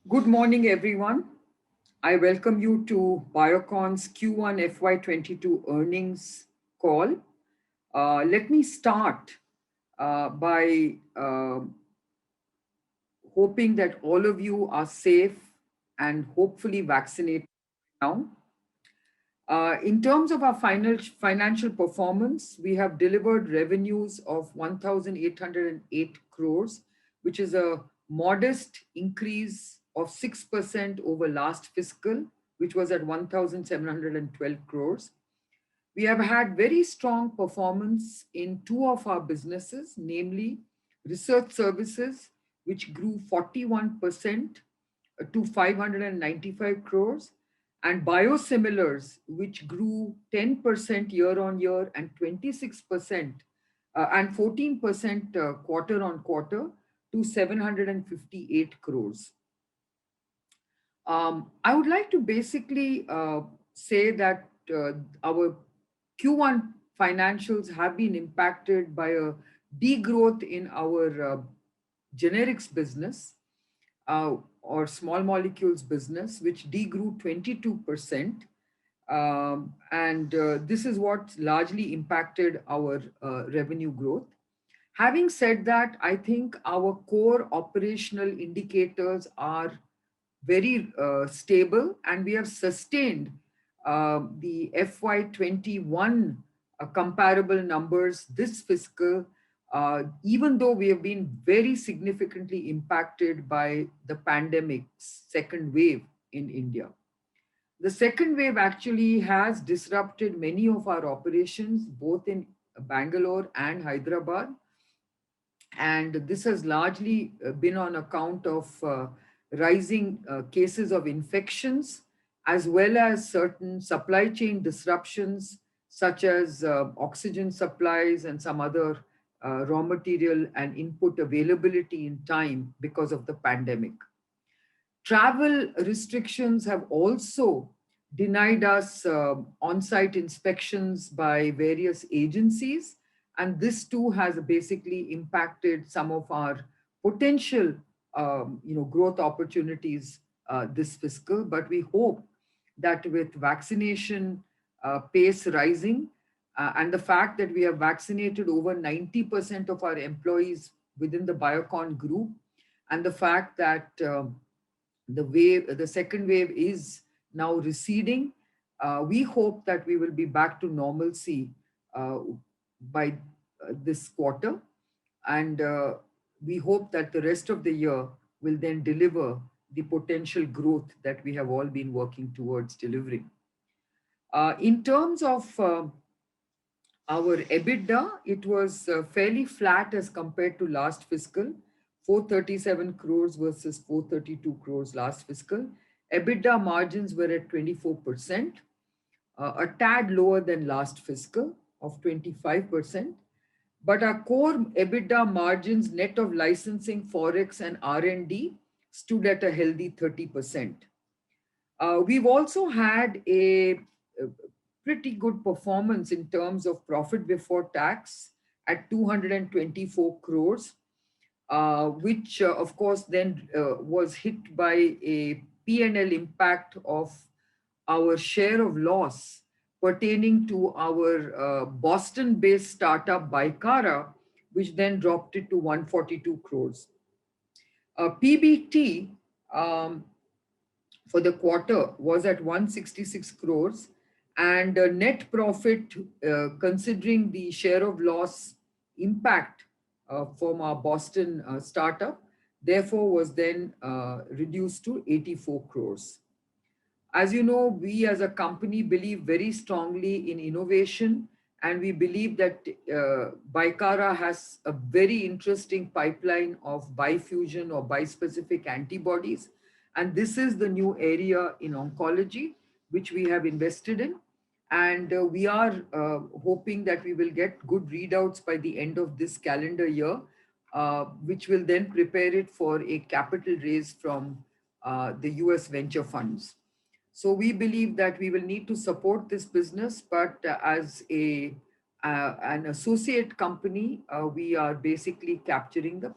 Good morning, everyone. I welcome you to Biocon's Q1 FY22 earnings call. Let me start by hoping that all of you are safe and hopefully vaccinated now. In terms of our financial performance, we have delivered revenues of 1,808 crores, which is a modest increase of 6% over last fiscal, which was at 1,712 crores. We have had very strong performance in two of our businesses, namely research services, which grew 41% to 595 crores, and biosimilars, which grew 10% year on year and 26% and 14% quarter on quarter to 758 crores. I would like to basically say that our Q1 financials have been impacted by a degrowth in our generics business or small molecules business, which degrew 22%. And this is what largely impacted our revenue growth. Having said that, I think our core operational indicators are very stable, and we have sustained the FY21 comparable numbers this fiscal, even though we have been very significantly impacted by the pandemic's second wave in India. The second wave actually has disrupted many of our operations, both in Bangalore and Hyderabad. And this has largely been on account of rising cases of infections, as well as certain supply chain disruptions, such as oxygen supplies and some other raw material and input availability in time because of the pandemic. Travel restrictions have also denied us on-site inspections by various agencies, and this too has basically impacted some of our potential growth opportunities this fiscal. But we hope that with vaccination pace rising and the fact that we have vaccinated over 90% of our employees within the Biocon group, and the fact that the second wave is now receding, we hope that we will be back to normalcy by this quarter. And we hope that the rest of the year will then deliver the potential growth that we have all been working towards delivering. In terms of our EBITDA, it was fairly flat as compared to last fiscal, 437 crores versus 432 crores last fiscal. EBITDA margins were at 24%, a tad lower than last fiscal of 25%. But our core EBITDA margins net of licensing, forex and R&D stood at a healthy 30%. We've also had a pretty good performance in terms of profit before tax at 224 crores, which of course then was hit by a P&L impact of our share of loss pertaining to our Boston-based startup Bicara, which then dropped it to 142 crores. PBT for the quarter was at 166 crores, and net profit, considering the share of loss impact from our Boston startup, therefore was then reduced to 84 crores. As you know, we as a company believe very strongly in innovation, and we believe that Bicara has a very interesting pipeline of bifusion or bispecific antibodies. And this is the new area in oncology, which we have invested in. And we are hoping that we will get good readouts by the end of this calendar year, which will then prepare it for a capital raise from the US venture funds. So we believe that we will need to support this business, but as an associate company, we are basically capturing the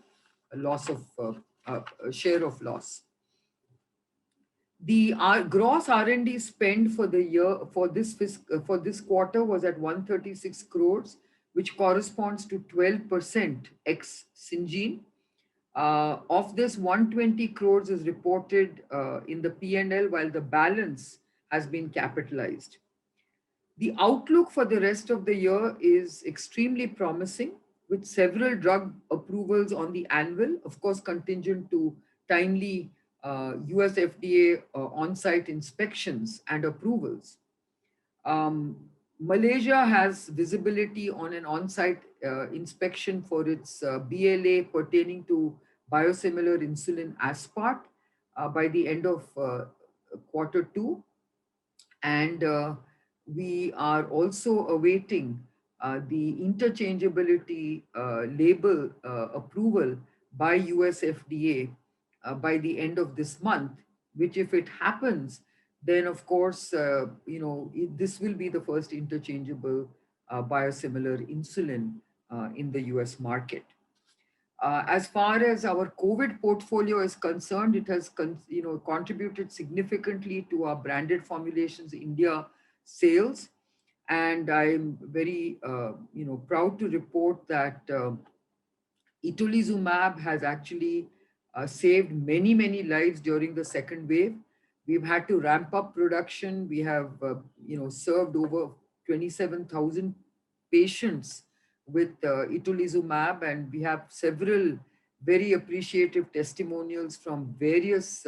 loss of share of loss. The gross R&D spend for the year for this quarter was at 136 crores, which corresponds to 12% ex Syngene. Of this, 120 crores is reported in the P&L, while the balance has been capitalized. The outlook for the rest of the year is extremely promising, with several drug approvals on the anvil, of course, contingent to timely US FDA on site inspections and approvals. Malaysia has visibility on an on site inspection for its BLA pertaining to biosimilar insulin aspart by the end of quarter two. And we are also awaiting the interchangeability label approval by US FDA by the end of this month, which if it happens, then of course, this will be the first interchangeable biosimilar insulin in the US market. As far as our COVID portfolio is concerned, it has contributed significantly to our branded formulations India sales, and I'm very proud to report that itolizumab has actually saved many lives during the second wave. We've had to ramp up production. We have served over 27,000 patients with itolizumab, and we have several very appreciative testimonials from various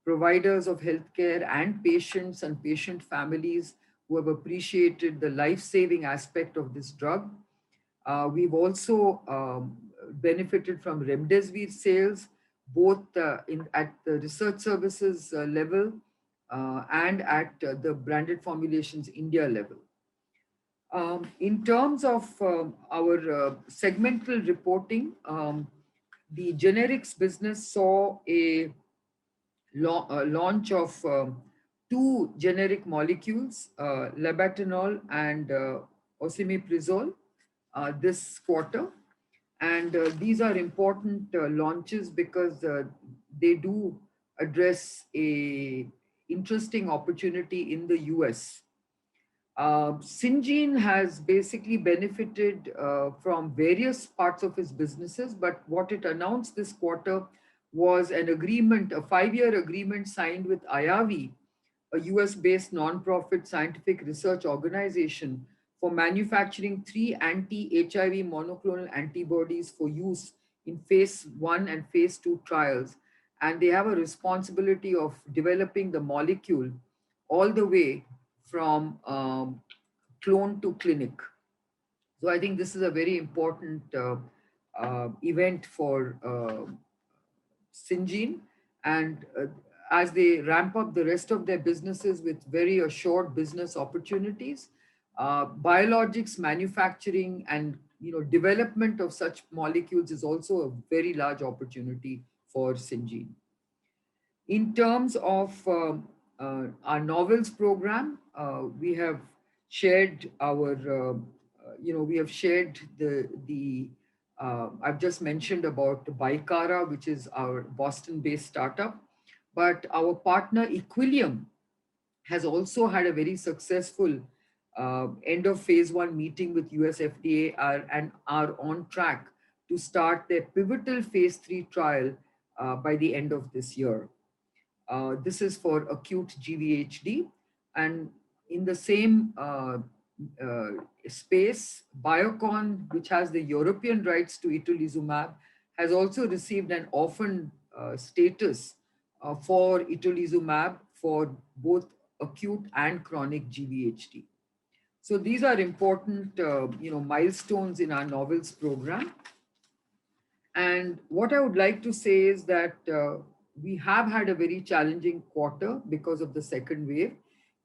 providers of healthcare and patients and patient families who have appreciated the life-saving aspect of this drug. We've also benefited from remdesivir sales, both at the research services level and at the branded formulations India level. In terms of our segmental reporting, the generics business saw a launch of two generic molecules, labetalol and osimeprazole, this quarter. And these are important launches because they do address a interesting opportunity in the US. Syngene has basically benefited from various parts of its businesses, but what it announced this quarter was an agreement, a 5-year agreement signed with IAVI, a US-based nonprofit scientific research organization, for manufacturing 3 anti-HIV monoclonal antibodies for use in phase 1 and phase 2 trials. And they have a responsibility of developing the molecule all the way from clone to clinic. So I think this is a very important event for Syngene. And as they ramp up the rest of their businesses with very assured business opportunities, biologics manufacturing and development of such molecules is also a very large opportunity for Syngene. In terms of our novels program, we have shared our, we have shared I've just mentioned about Bicara, which is our Boston-based startup, but our partner Equillium has also had a very successful end of phase 1 meeting with US FDA and are on track to start their pivotal phase 3 trial by the end of this year. This is for acute GVHD. And in the same space, Biocon, which has the European rights to itolizumab, has also received an orphan status for itolizumab for both acute and chronic GVHD. So these are important milestones in our novels program. And what I would like to say is that we have had a very challenging quarter because of the second wave.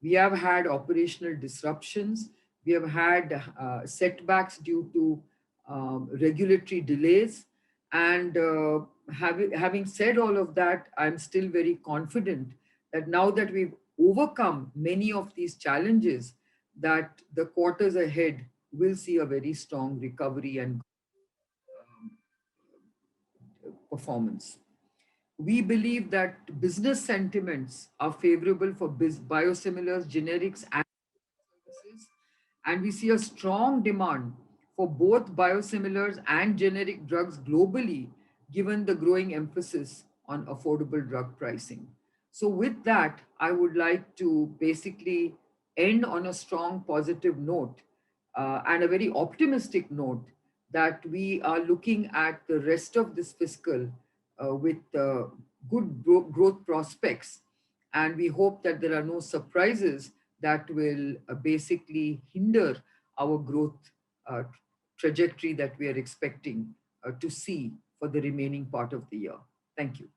We have had operational disruptions. We have had setbacks due to regulatory delays. And having said all of that, I'm still very confident that now that we've overcome many of these challenges, that the quarters ahead will see a very strong recovery and performance. We believe that business sentiments are favorable for biosimilars, generics, and services, and we see a strong demand for both biosimilars and generic drugs globally, given the growing emphasis on affordable drug pricing. So, with that, I would like to basically end on a strong positive note and a very optimistic note that we are looking at the rest of this fiscal with good growth prospects. And we hope that there are no surprises that will basically hinder our growth trajectory that we are expecting to see for the remaining part of the year. Thank you.